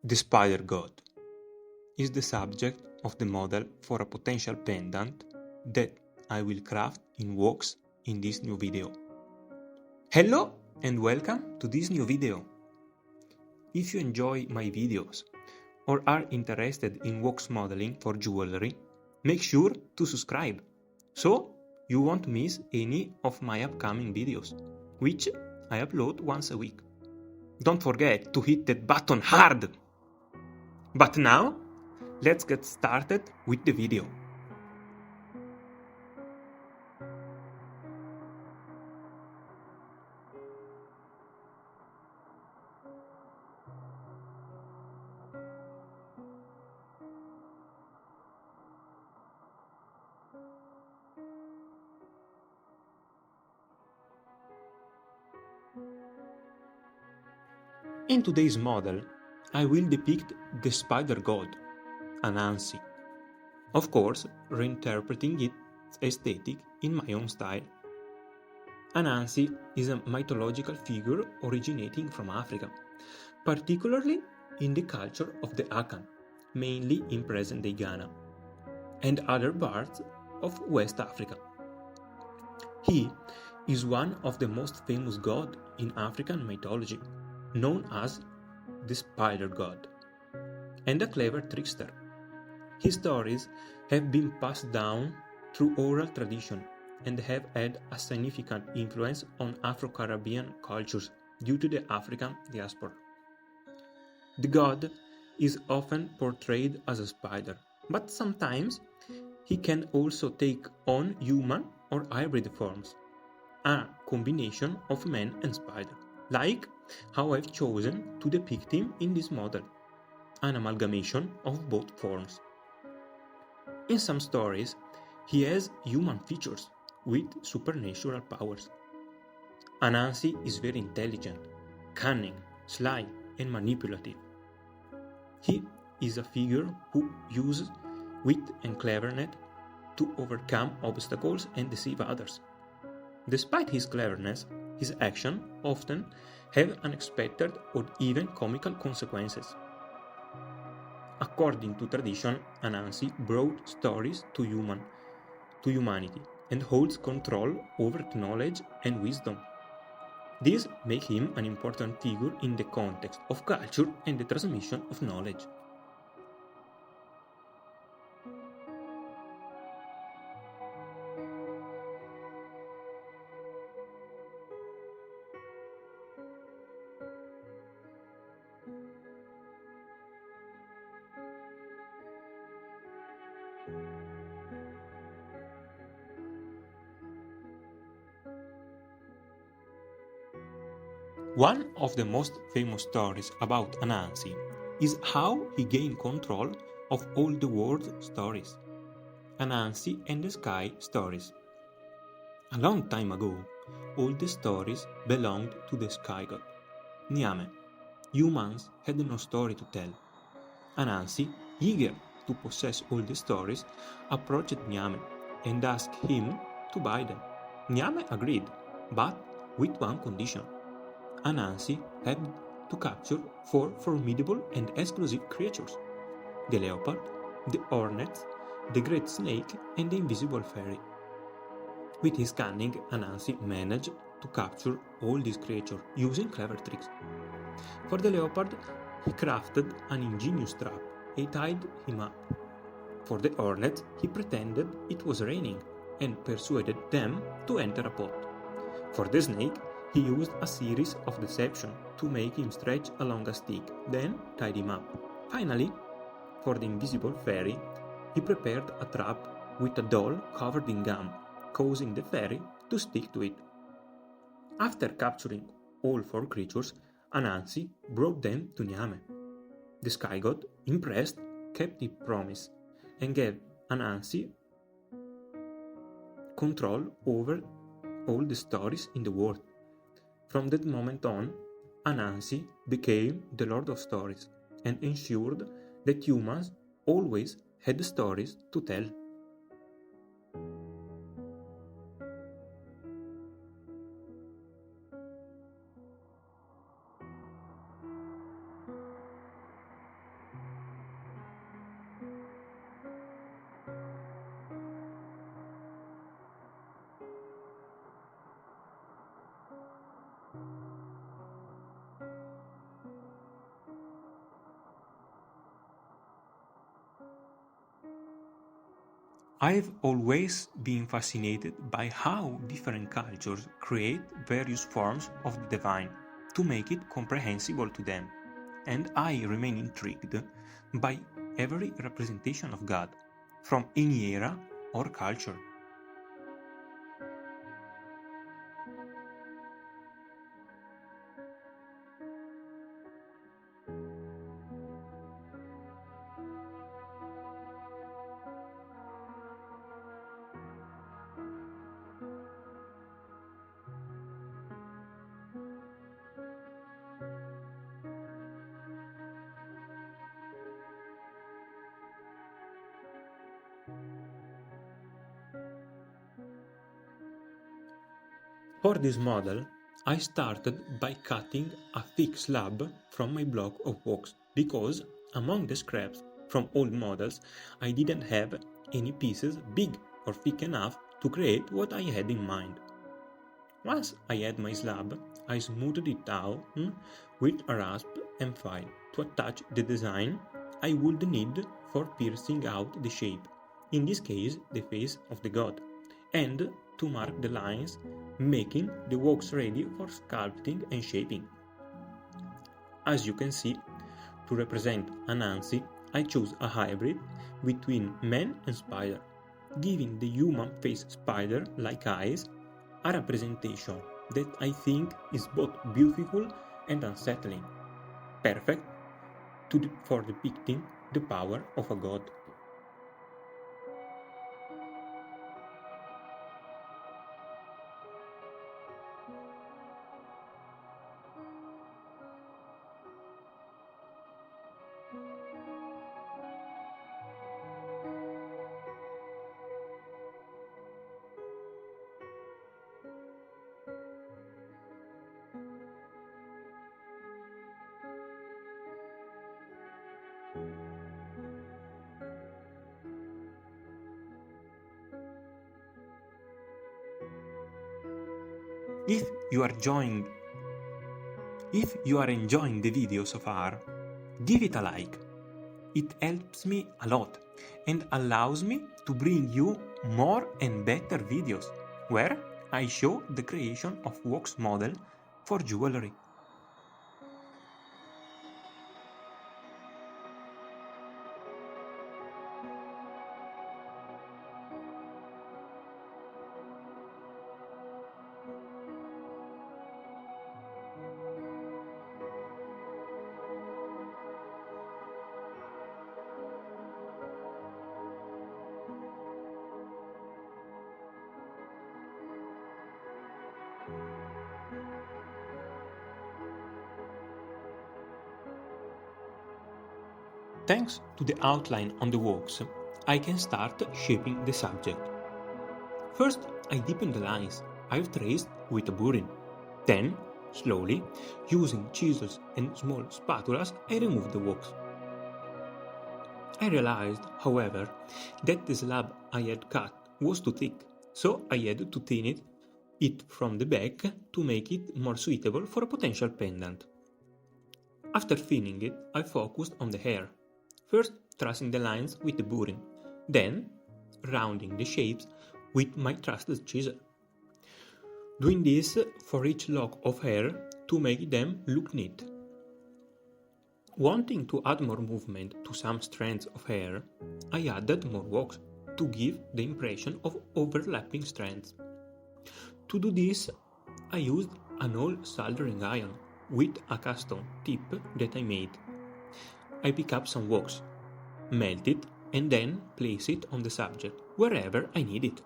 The Spider God is the subject of the model for a potential pendant that I will craft in wax in this new video. Hello and welcome to this new video. If you enjoy my videos or are interested in wax modeling for jewelry, make sure to subscribe so you won't miss any of my upcoming videos, which I upload once a week. Don't forget to hit that button hard! But now, let's get started with the video. In today's model, I will depict the Spider God Anansi, of course reinterpreting its aesthetic in my own style. Anansi is a mythological figure originating from Africa, particularly in the culture of the Akan, mainly in present-day Ghana, and other parts of West Africa. He is one of the most famous gods in African mythology, known as the Spider God, and a clever trickster. His stories have been passed down through oral tradition and have had a significant influence on Afro-Caribbean cultures due to the African diaspora. The god is often portrayed as a spider, but sometimes he can also take on human or hybrid forms, a combination of man and spider, like how I've chosen to depict him in this model, an amalgamation of both forms. In some stories, he has human features with supernatural powers. Anansi is very intelligent, cunning, sly, and manipulative. He is a figure who uses wit and cleverness to overcome obstacles and deceive others. Despite his cleverness, his actions often have unexpected or even comical consequences. According to tradition, Anansi brought stories to humanity and holds control over knowledge and wisdom. This makes him an important figure in the context of culture and the transmission of knowledge. One of the most famous stories about Anansi is how he gained control of all the world's stories, Anansi and the Sky stories. A long time ago, all the stories belonged to the Sky God, Nyame. Humans had no story to tell. Anansi, eager to possess all the stories, approached Nyame and asked him to buy them. Nyame agreed, but with one condition. Anansi had to capture 4 formidable and exclusive creatures: the leopard, the hornet, the great snake, and the invisible fairy. With his cunning, Anansi managed to capture all these creatures using clever tricks. For the leopard, he crafted an ingenious trap and tied him up. For the hornet, he pretended it was raining and persuaded them to enter a pot. For the snake, he used a series of deceptions to make him stretch along a stick, then tied him up. Finally, for the invisible fairy, he prepared a trap with a doll covered in gum, causing the fairy to stick to it. After capturing all 4 creatures, Anansi brought them to Nyame. The Sky God, impressed, kept his promise and gave Anansi control over all the stories in the world. From that moment on, Anansi became the Lord of Stories and ensured that humans always had stories to tell. I've always been fascinated by how different cultures create various forms of the divine to make it comprehensible to them, and I remain intrigued by every representation of God, from any era or culture. For this model, I started by cutting a thick slab from my block of wax because among the scraps from old models I didn't have any pieces big or thick enough to create what I had in mind. Once I had my slab, I smoothed it out with a rasp and file to attach the design I would need for piercing out the shape, in this case the face of the god, and to mark the lines, making the wax ready for sculpting and shaping. As you can see, to represent Anansi, I chose a hybrid between man and spider, giving the human face spider like eyes a representation that I think is both beautiful and unsettling, perfect for depicting the power of a god. If you are enjoying the video so far, give it a like. It helps me a lot and allows me to bring you more and better videos where I show the creation of wax model for jewelry. Thanks to the outline on the wax, I can start shaping the subject. First, I deepen the lines I've traced with a burin. Then, slowly, using chisels and small spatulas, I remove the wax. I realized, however, that the slab I had cut was too thick, so I had to thin it from the back to make it more suitable for a potential pendant. After thinning it, I focused on the hair, first tracing the lines with the burin, then rounding the shapes with my trusted chisel. Doing this for each lock of hair to make them look neat. Wanting to add more movement to some strands of hair, I added more wax to give the impression of overlapping strands. To do this, I used an old soldering iron with a custom tip that I made. I pick up some wax, melt it, and then place it on the subject wherever I need it.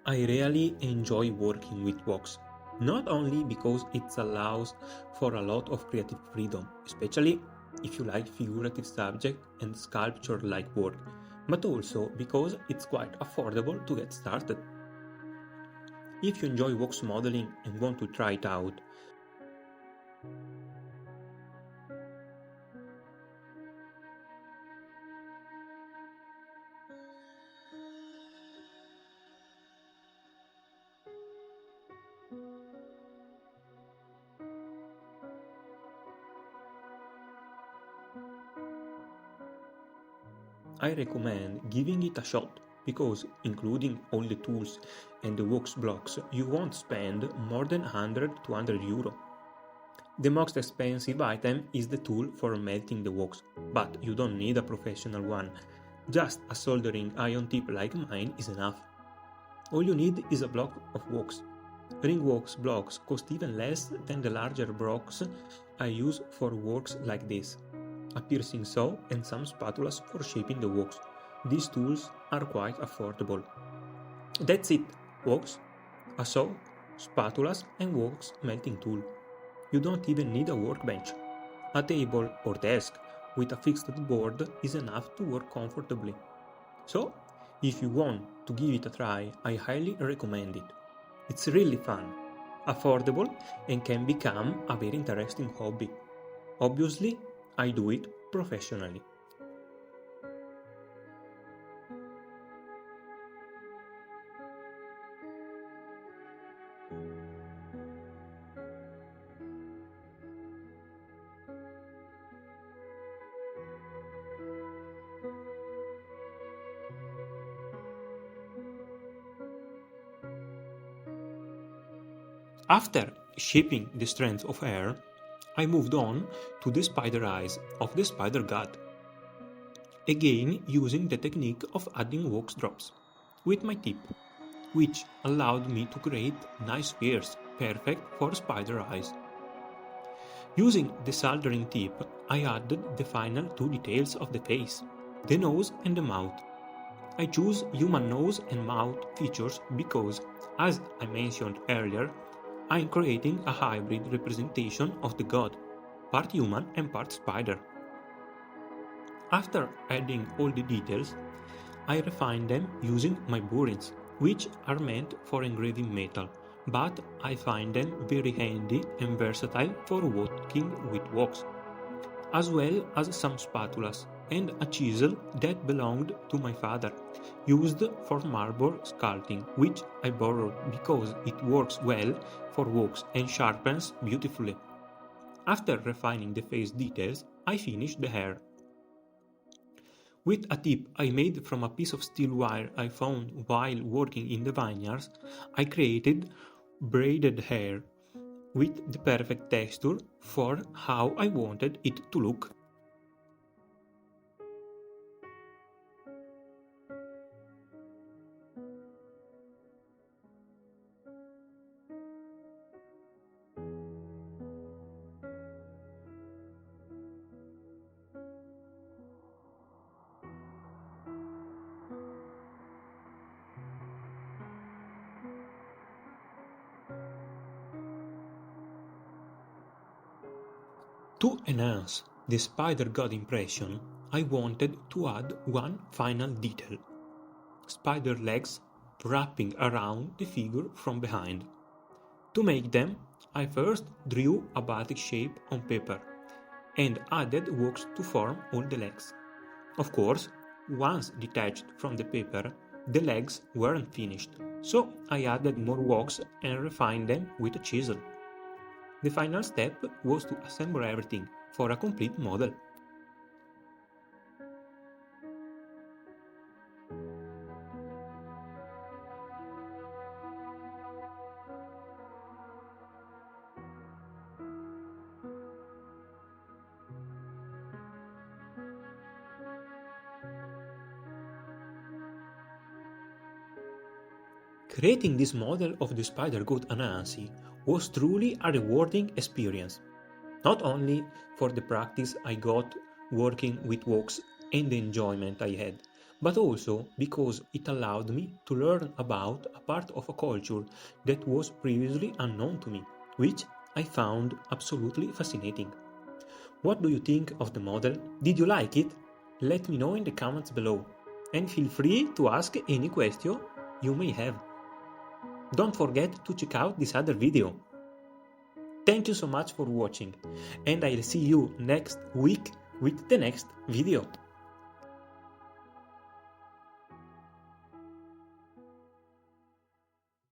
I really enjoy working with wax, not only because it allows for a lot of creative freedom, especially if you like figurative subject and sculpture-like work, but also because it's quite affordable to get started. If you enjoy wax modeling and want to try it out, I recommend giving it a shot because, including all the tools and the wax blocks, you won't spend more than 100-200 euro. The most expensive item is the tool for melting the wax, but you don't need a professional one. Just a soldering iron tip like mine is enough. All you need is a block of wax. Ring wax blocks cost even less than the larger blocks I use for works like this. A piercing saw and some spatulas for shaping the wax. These tools are quite affordable. That's it, wax, a saw, spatulas and wax melting tool. You don't even need a workbench. A table or desk with a fixed board is enough to work comfortably. So, if you want to give it a try, I highly recommend it. It's really fun, affordable, and can become a very interesting hobby. Obviously, I do it professionally. After shaping the strands of hair, I moved on to the spider eyes of the spider god. Again using the technique of adding wax drops with my tip, which allowed me to create nice spheres perfect for spider eyes. Using the soldering tip, I added the final two details of the face, the nose and the mouth. I choose human nose and mouth features because, as I mentioned earlier, I'm creating a hybrid representation of the god, part human and part spider. After adding all the details, I refine them using my burins, which are meant for engraving metal, but I find them very handy and versatile for working with wax, as well as some spatulas and a chisel that belonged to my father, used for marble sculpting, which I borrowed because it works well for wax and sharpens beautifully. After refining the face details, I finished the hair. With a tip I made from a piece of steel wire I found while working in the vineyards, I created braided hair with the perfect texture for how I wanted it to look. To enhance the spider god impression, I wanted to add one final detail: spider legs wrapping around the figure from behind. To make them, I first drew a batik shape on paper and added wax to form all the legs. Of course, once detached from the paper, the legs weren't finished, so I added more wax and refined them with a chisel. The final step was to assemble everything for a complete model. Creating this model of the Spider God Anansi was truly a rewarding experience, not only for the practice I got working with wax and the enjoyment I had, but also because it allowed me to learn about a part of a culture that was previously unknown to me, which I found absolutely fascinating. What do you think of the model? Did you like it? Let me know in the comments below, and feel free to ask any question you may have. Don't forget to check out this other video. Thank you so much for watching, and I'll see you next week with the next video.